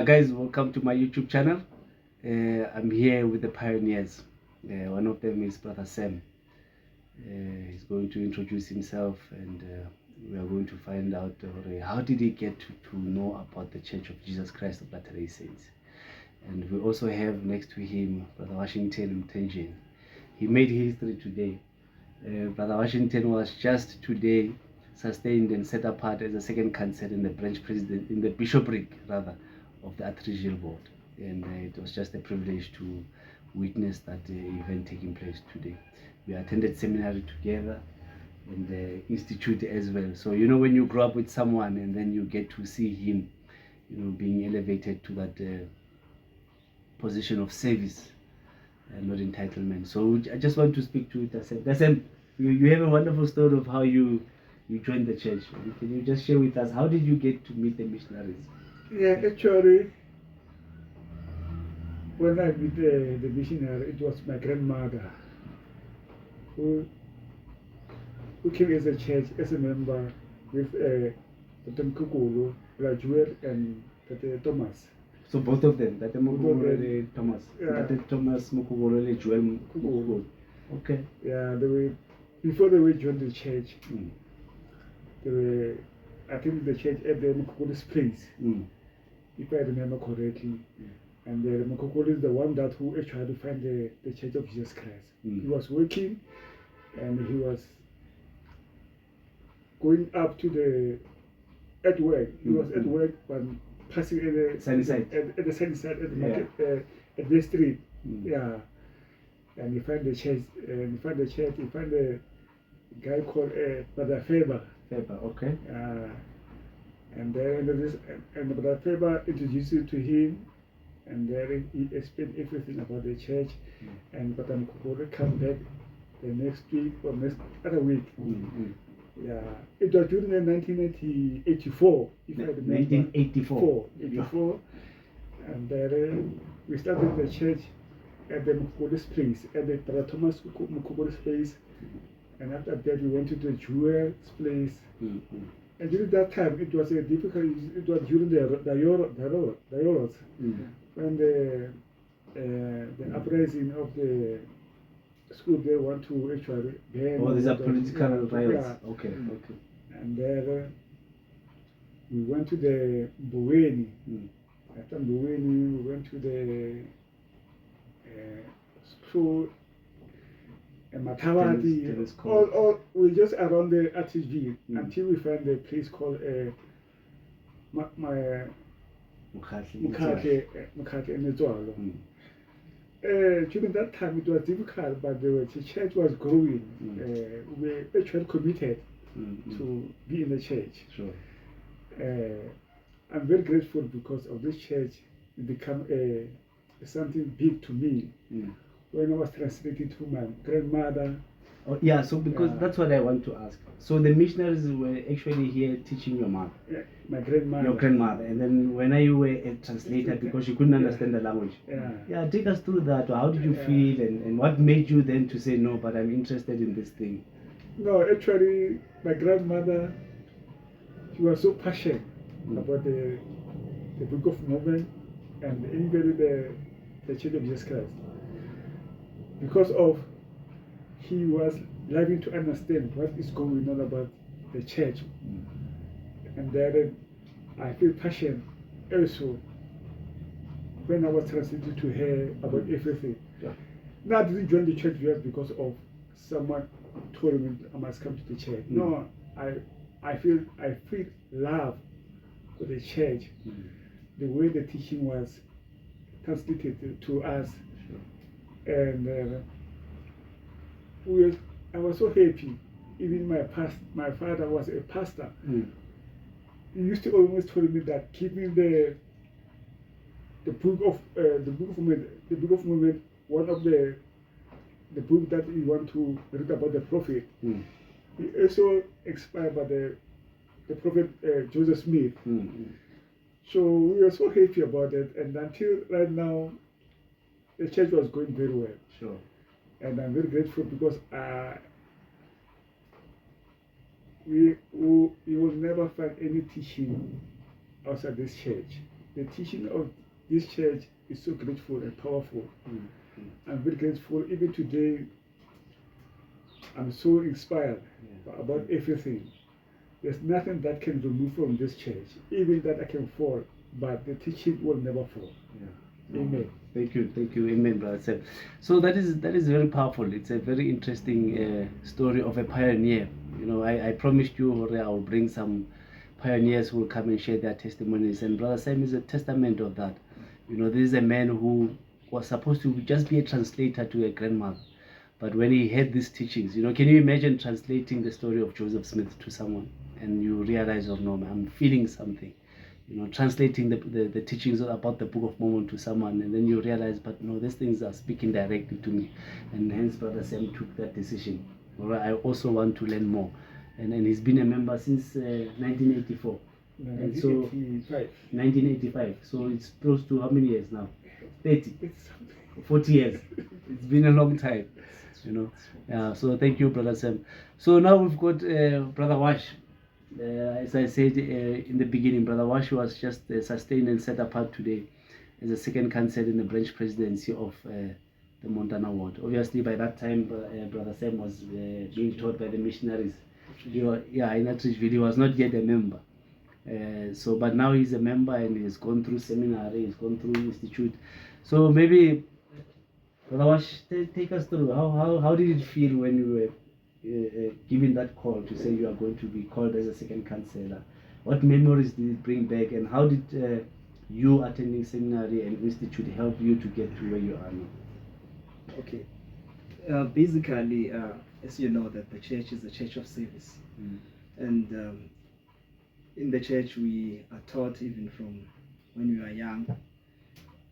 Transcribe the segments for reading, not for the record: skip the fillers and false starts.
Guys, welcome to my YouTube channel. I'm here with the pioneers. One of them is Brother Sam. He's going to introduce himself, and we are going to find out how did he get to know about the Church of Jesus Christ of Latter-day Saints. And we also have next to him Brother Washington MTHENJANA. He made history today. Brother Washington was just today sustained and set apart as a second council in the branch president, in the bishopric rather, of the Archdiocese Board. And it was just a privilege to witness that event taking place today. We attended seminary together and the institute as well. So you know, when you grow up with someone and then you get to see him, you know, being elevated to that position of service and not entitlement. So I just want to speak to Dasem. Dasem, you have a wonderful story of how you joined the church. Can you just share with us, how did you get to meet the missionaries? Yeah, actually, when I met the missionary, it was my grandmother who came as a church, as a member with Dr. Mkukulu, Rajuel, and Dr. Thomas. So both of them, Dr. Mkukulu, Thomas. Yeah. Dr. Thomas Mkukulu, Rajuel Mkukulu. Okay. Yeah, before they joined the church, they were attending the church at the Mkukulu's place, if I remember correctly. And the Mkukulu is the one that who actually found the Church of Jesus Christ. He was working, and he was going up to at work. He was at work, but passing at the sunny side, at the market, at the street. Yeah. And he found the church, he found a guy called Brother Faber. Okay. And then Brother Faber introduced it to him, and then he explained everything about the church. And Brother Mkukulu come back the next week or next other week. Yeah, it was during the 1984, if I remember. 1984. And then we started the church at the Mkukulu's place, at the Brother Thomas Mkukulu's place. And after that, we went to the Jewel's place. And during that time, it was a difficult. It was during the Euros, when the uprising of the school, they want to actually ban. Oh, these are political riots. Yeah. Okay. And then we went to the Buweni. After Buweni, we went to the school. And Matawati, all we just around the RTG until we found a place called Mukate in the during that time it was difficult, but the church was growing. We actually committed to be in the church. Sure. I'm very grateful because of this church. It became something big to me. When I was translated to my grandmother. Oh, yeah, so because that's what I want to ask. So the missionaries were actually here teaching your mother? Yeah, my grandmother. Your grandmother. And then when you were a translator, because she couldn't understand the language. Yeah, take us through that. How did you feel, and what made you then to say, no, but I'm interested in this thing? No, actually, my grandmother, she was so passionate about the Book of Mormon and even the Church of Jesus Christ. Because of he was loving to understand what is going on about the church. And then I feel passion also when I was translated to her about everything. Now I didn't join the church just because of someone told me I must come to the church. No, I feel love for the church, the way the teaching was translated to us. And I was so happy. Even my father was a pastor. He used to always tell me that keeping the book of Mormon, one of the book that he want to read about the prophet. He also inspired by the prophet Joseph Smith. So we were so happy about it, and until right now, the church was going very well. Sure. And I'm very grateful because you will never find any teaching outside this church. the teaching of this church is so grateful and powerful. I'm very grateful. Even today, I'm so inspired about everything. There's nothing that can remove from this church, even that I can fall, but the teaching will never fall. Amen. Thank you, amen, brother Sam. So that is very powerful. It's a very interesting story of a pioneer. You know, I promised you, Hore, I will bring some pioneers who will come and share their testimonies, and brother Sam is a testament of that. You know, this is a man who was supposed to just be a translator to a grandmother, but when he heard these teachings, you know, can you imagine translating the story of Joseph Smith to someone, and you realize, oh no, I'm feeling something. You know, translating the teachings about the Book of Mormon to someone, and then you realize, but no, these things are speaking directly to me, and hence brother Sam took that decision. All right, I also want to learn more, and he's been a member since 1984. 1985. 1985. So it's close to how many years now? 30, 40 years. It's been a long time, you know. Yeah. So thank you, brother Sam. So now we've got brother Wash. As I said in the beginning, brother Wash was just sustained and set apart today as a second council in the branch presidency of the Montana ward. Obviously, by that time, brother Sam was being taught by the missionaries. In Atteridgeville, he was not yet a member. But now he's a member and he's gone through seminary, he's gone through institute. So maybe, brother Wash, take us through how did it feel when you were given that call to say you are going to be called as a second counselor? What memories did it bring back, and how did you attending seminary and institute help you to get to where you are now? Okay. Basically, as you know, that the church is a church of service, and in the church we are taught even from when we are young.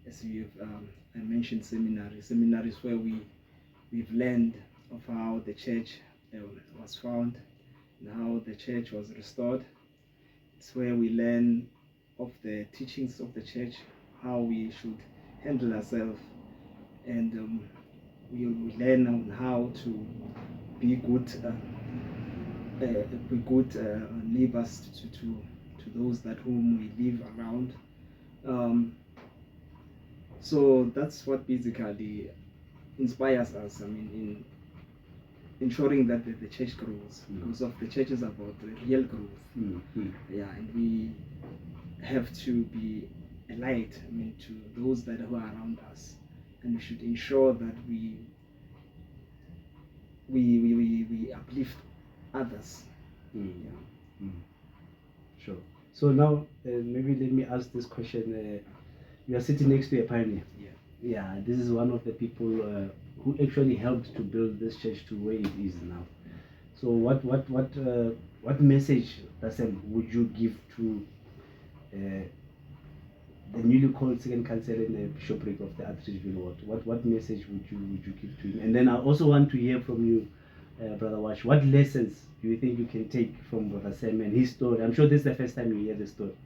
As I mentioned, seminaries where we've learned of how the church was found and how the church was restored. It's where we learn of the teachings of the church, how we should handle ourselves, and we learn on how to be good neighbors to those that whom we live around. So that's what basically inspires us. I mean, in ensuring that the church grows, because of the church is about the real growth. Yeah, and we have to be a light, I mean, to those that who are around us, and we should ensure that we uplift others. Sure. So now maybe let me ask this question. You are sitting next to a pioneer. Yeah, this is one of the people who actually helped to build this church to where it is now. So what message, would you give to the newly called second council in the bishopric of the Atteridgeville ward? What message would you give to him? And then I also want to hear from you, brother Wash. What lessons do you think you can take from brother Sam and his story? I'm sure this is the first time you hear the story.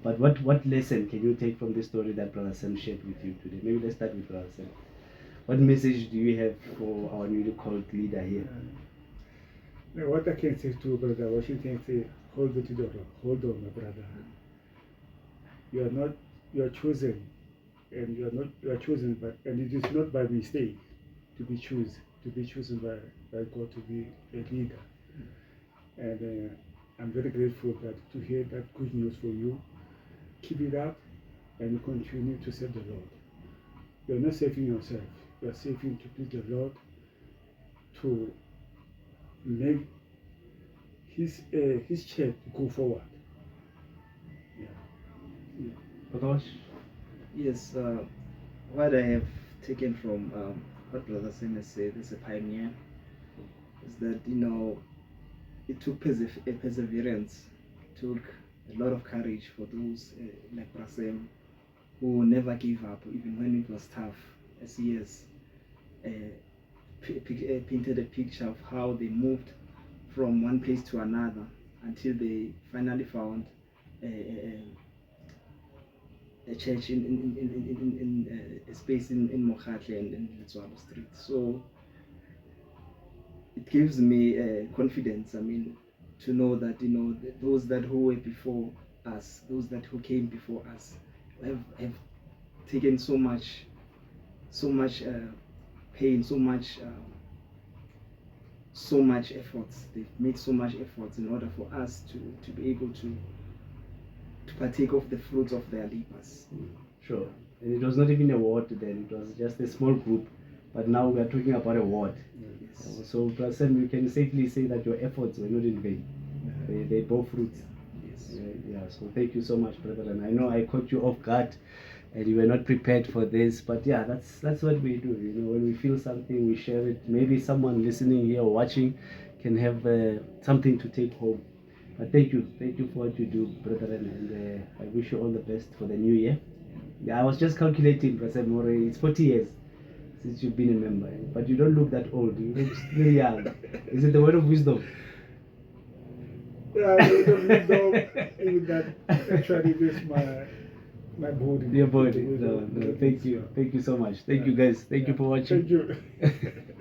But what lesson can you take from this story that brother Sam shared with you today? Maybe let's start with brother Sam. What message do you have for our newly called leader here? What I can say to brother Washington, say, hold it to the rock. Hold on, my brother. You are chosen, and you are chosen, and it is not by mistake to be chosen by God to be a leader. And I'm very grateful to hear that good news for you. Keep it up, and you continue to serve the Lord. You are not saving yourself. You are saving to please the Lord, to make His church go forward. Yes, what I have taken from what Brother Sam has said as a pioneer is that, you know, it took perseverance, it took a lot of courage for those like Brother Sam who never gave up even when it was tough, as he has painted a picture of how they moved from one place to another until they finally found a church in a space in Mokhatle and in Letswalo Street. So it gives me confidence, I mean, to know that, you know, those that who were before us, those that who came before us, have taken so much pain, so much efforts. They've made so much efforts in order for us to be able to partake of the fruits of their labors. Sure. And it was not even a ward then, it was just a small group. But now we are talking about a ward. Yes. So, Brother Sam, you can safely say that your efforts were not in vain. They bore fruits. Yes. Yeah, so thank you so much, brother. And I know I caught you off guard and you were not prepared for this, but yeah, that's what we do. You know, when we feel something, we share it. Maybe someone listening here or watching can have something to take home. But thank you for what you do, brother, and I wish you all the best for the new year. Yeah, I was just calculating, Brother More. It's 40 years since you've been a member, but you don't look that old. You look still young. Is it the word of wisdom? Yeah, I don't know even that actually this my body. Your body. No, thank you so much. Thank you guys. Thank you for watching. Thank you.